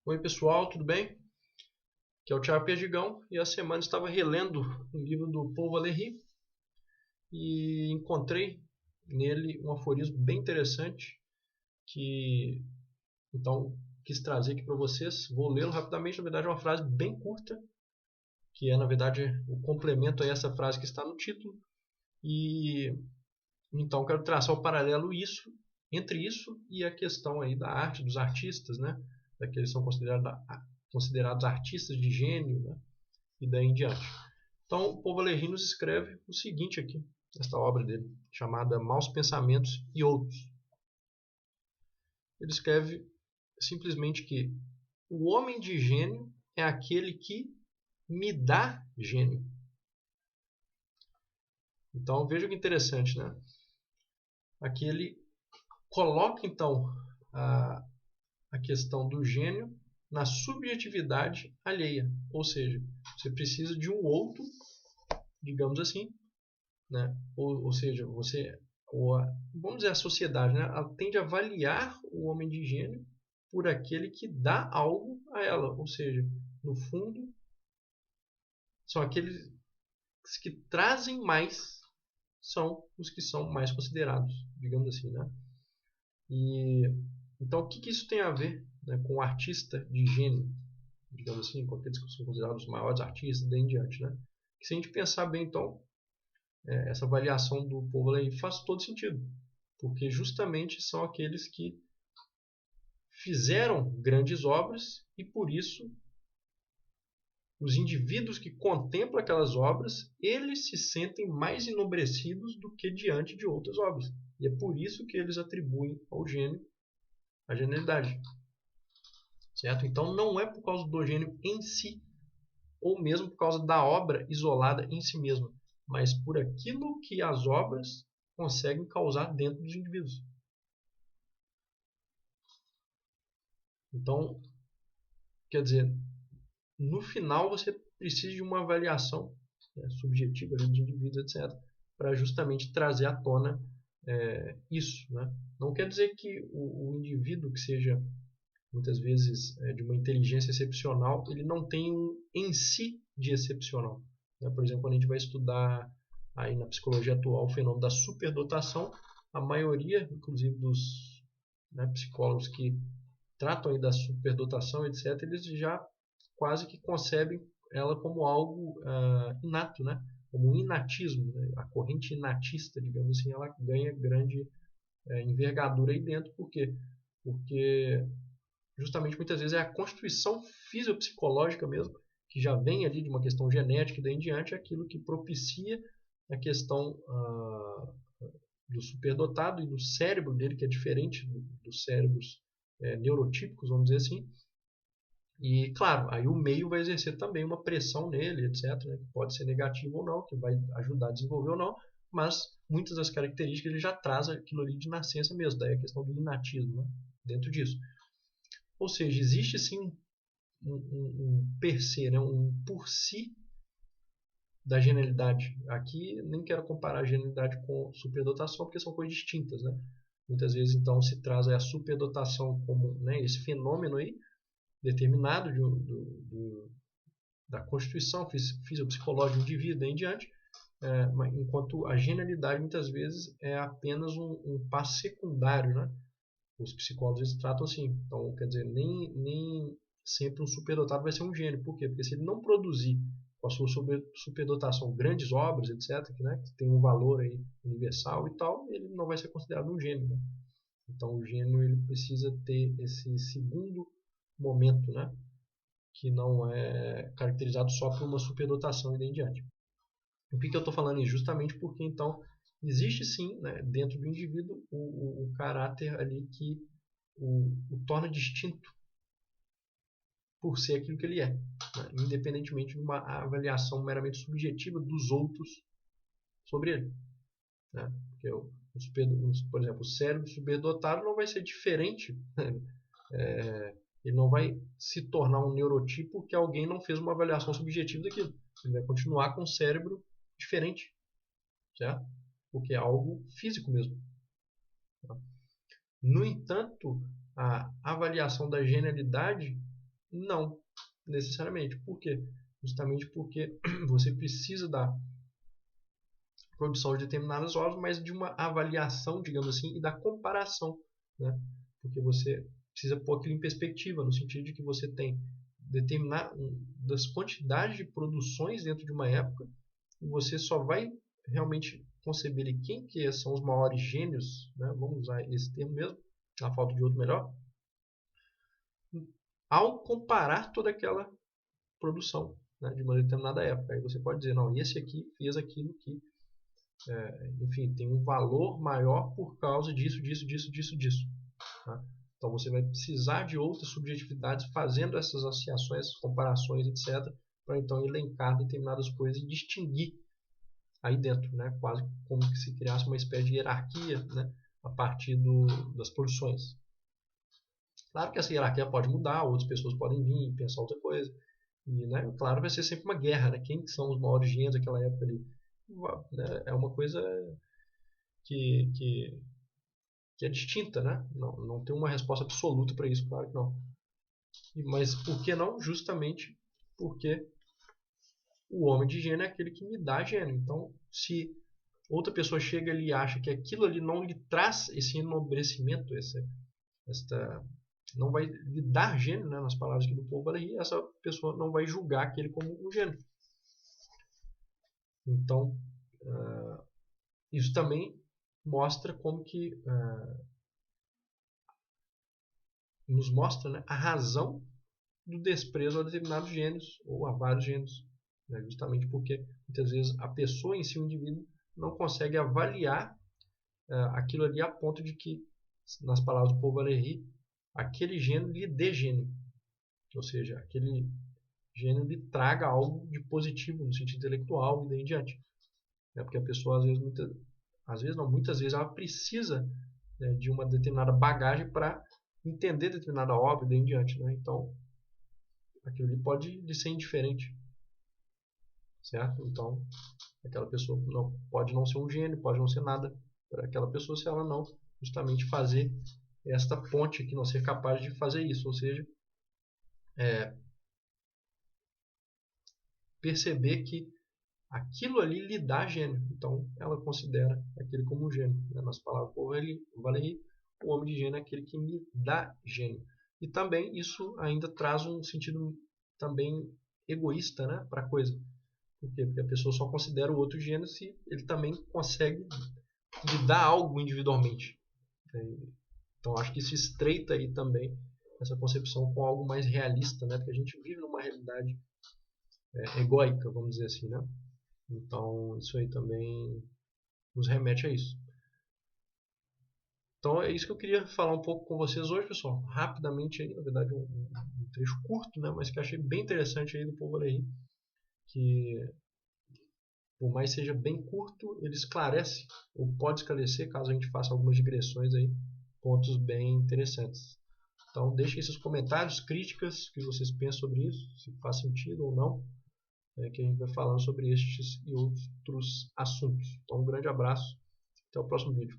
Oi pessoal, tudo bem? Aqui é o Thiago Perdigão e essa semana estava relendo um livro do Paul Valéry e encontrei nele um aforismo bem interessante que então quis trazer aqui para vocês. Vou lê-lo rapidamente, na verdade é uma frase bem curta, que é na verdade o complemento a essa frase que está no título e então quero traçar o paralelo entre isso e a questão aí da arte dos artistas, né? Daqueles que são considerados artistas de gênio, né? E daí em diante. Então, o Paul Valéry nos escreve o seguinte aqui, nesta obra dele, chamada Maus Pensamentos e Outros. Ele escreve simplesmente que o homem de gênio é aquele que me dá gênio. Então, veja que interessante, né? Aqui ele coloca, então, a questão do gênio na subjetividade alheia. Ou seja, você precisa de um outro, digamos assim, né? Ou seja, vamos dizer, a sociedade, né? Ela tende a avaliar o homem de gênio por aquele que dá algo a ela. Ou seja, no fundo, são aqueles que trazem mais, são os que são mais considerados, digamos assim, né? E então, o que isso tem a ver, né, com o artista de gênio, digamos assim, com aqueles que são considerados os maiores artistas, daí em diante, né? Que se a gente pensar bem, então, essa avaliação do povo aí faz todo sentido, porque justamente são aqueles que fizeram grandes obras e por isso os indivíduos que contemplam aquelas obras, eles se sentem mais enobrecidos do que diante de outras obras. E é por isso que eles atribuem ao gênio a genialidade. Certo? Então não é por causa do gênio em si, ou mesmo por causa da obra isolada em si mesma, mas por aquilo que as obras conseguem causar dentro dos indivíduos. Então, quer dizer, no final você precisa de uma avaliação, né, subjetiva de indivíduos, etc., para justamente trazer à tona isso. Né? Não quer dizer que o indivíduo que seja, muitas vezes, de uma inteligência excepcional, ele não tem um em si de excepcional. Né? Por exemplo, quando a gente vai estudar aí na psicologia atual o fenômeno da superdotação, a maioria, inclusive, dos, né, psicólogos que tratam aí da superdotação, etc., eles já quase que concebem ela como algo inato, né? Como um inatismo. Né? A corrente inatista, digamos assim, ela ganha grande envergadura aí dentro. Por quê? Porque justamente muitas vezes é a constituição fisiopsicológica mesmo, que já vem ali de uma questão genética e daí em diante, aquilo que propicia a questão do superdotado e do cérebro dele, que é diferente dos cérebros neurotípicos, vamos dizer assim. E, claro, aí o meio vai exercer também uma pressão nele, etc., né, que pode ser negativo ou não, que vai ajudar a desenvolver ou não, mas muitas das características ele já traz aquilo ali de nascença mesmo, daí a questão do inatismo, né, dentro disso. Ou seja, existe sim um per se, né, um por si da genialidade. Aqui nem quero comparar a genialidade com superdotação, porque são coisas distintas, né? Muitas vezes, então, se traz a superdotação como, né, esse fenômeno aí, determinado da constituição fisiopsicológica do indivíduo e em diante, enquanto a genialidade muitas vezes é apenas um passo secundário, né? Os psicólogos eles tratam assim. Então, quer dizer, nem sempre um superdotado vai ser um gênio. Por quê? Porque se ele não produzir com a sua superdotação grandes obras, etc., que tem um valor aí universal e tal, ele não vai ser considerado um gênio. Né? Então, o gênio ele precisa ter esse segundo momento, né? Que não é caracterizado só por uma superdotação e daí em diante. Por que eu estou falando isso? Justamente porque, então, existe sim, né, dentro do indivíduo o caráter ali que o torna distinto por ser aquilo que ele é, né, independentemente de uma avaliação meramente subjetiva dos outros sobre ele. Né? Porque, por exemplo, o cérebro superdotado não vai ser diferente, ele não vai se tornar um neurotipo porque alguém não fez uma avaliação subjetiva daquilo. Ele vai continuar com um cérebro diferente, certo? Porque é algo físico mesmo. No entanto, a avaliação da genialidade Não, necessariamente. Por quê? Justamente porque você precisa da produção de determinadas obras, mas de uma avaliação, digamos assim, e da comparação, né? Porque você precisa pôr aquilo em perspectiva, no sentido de que você tem determinar das quantidades de produções dentro de uma época, e você só vai realmente conceber quem que são os maiores gênios, né? Vamos usar esse termo mesmo, na falta de outro melhor, ao comparar toda aquela produção, né, de uma determinada época. Aí você pode dizer, não, esse aqui fez aquilo que, enfim, tem um valor maior por causa disso, disso, disso, disso, disso. Tá? Então você vai precisar de outras subjetividades fazendo essas associações, essas comparações, etc., para então elencar determinadas coisas e distinguir aí dentro, né? Quase como que se criasse uma espécie de hierarquia, né? A partir das produções. Claro que essa hierarquia pode mudar, outras pessoas podem vir e pensar outra coisa. E, né, claro, vai ser sempre uma guerra, né? Quem são os maiores gênios daquela época ali? Né? É uma coisa que, que, que é distinta, né? Não tem uma resposta absoluta para isso, claro que não. Mas por que não? Justamente porque o homem de gênio é aquele que me dá gênio. Então, se outra pessoa chega ali e acha que aquilo ali não lhe traz esse enobrecimento, não vai lhe dar gênio, né, nas palavras aqui do Paul Valéry, essa pessoa não vai julgar aquele como um gênio. Então, isso também mostra como que nos mostra, né, a razão do desprezo a determinados gênios ou a vários gênios, né, justamente porque muitas vezes a pessoa em si, o indivíduo, não consegue avaliar aquilo ali a ponto de que, nas palavras do Paul Valéry, aquele gênio lhe dê gênio, ou seja, aquele gênio lhe traga algo de positivo no sentido intelectual e daí em diante. Porque a pessoa muitas vezes ela precisa, né, de uma determinada bagagem para entender determinada obra e daí em diante, né? Então aquilo ali pode lhe ser indiferente, certo? Então aquela pessoa pode não ser um gênio, pode não ser nada para aquela pessoa se ela não justamente fazer esta ponte aqui, não ser capaz de fazer isso, ou seja, perceber que aquilo ali lhe dá gênio. Então ela considera aquele como um gênio, né? Nas palavras do Valéry, o homem de gênio é aquele que me dá gênio. E também isso ainda traz um sentido também egoísta, né, para a coisa. Por quê? Porque a pessoa só considera o outro gênio se ele também consegue lhe dar algo individualmente. Então acho que isso estreita aí também essa concepção com algo mais realista, né? Porque a gente vive numa realidade egóica, vamos dizer assim, né? Então isso aí também nos remete a isso. Então é isso que eu queria falar um pouco com vocês hoje, pessoal. Rapidamente aí, na verdade um trecho curto, né? Mas que eu achei bem interessante aí do Paul Valéry, que por mais seja bem curto, ele esclarece, ou pode esclarecer, caso a gente faça algumas digressões aí, pontos bem interessantes. Então deixem seus comentários, críticas, o que vocês pensam sobre isso, se faz sentido ou não, que a gente vai falando sobre estes e outros assuntos. Então um grande abraço, até o próximo vídeo.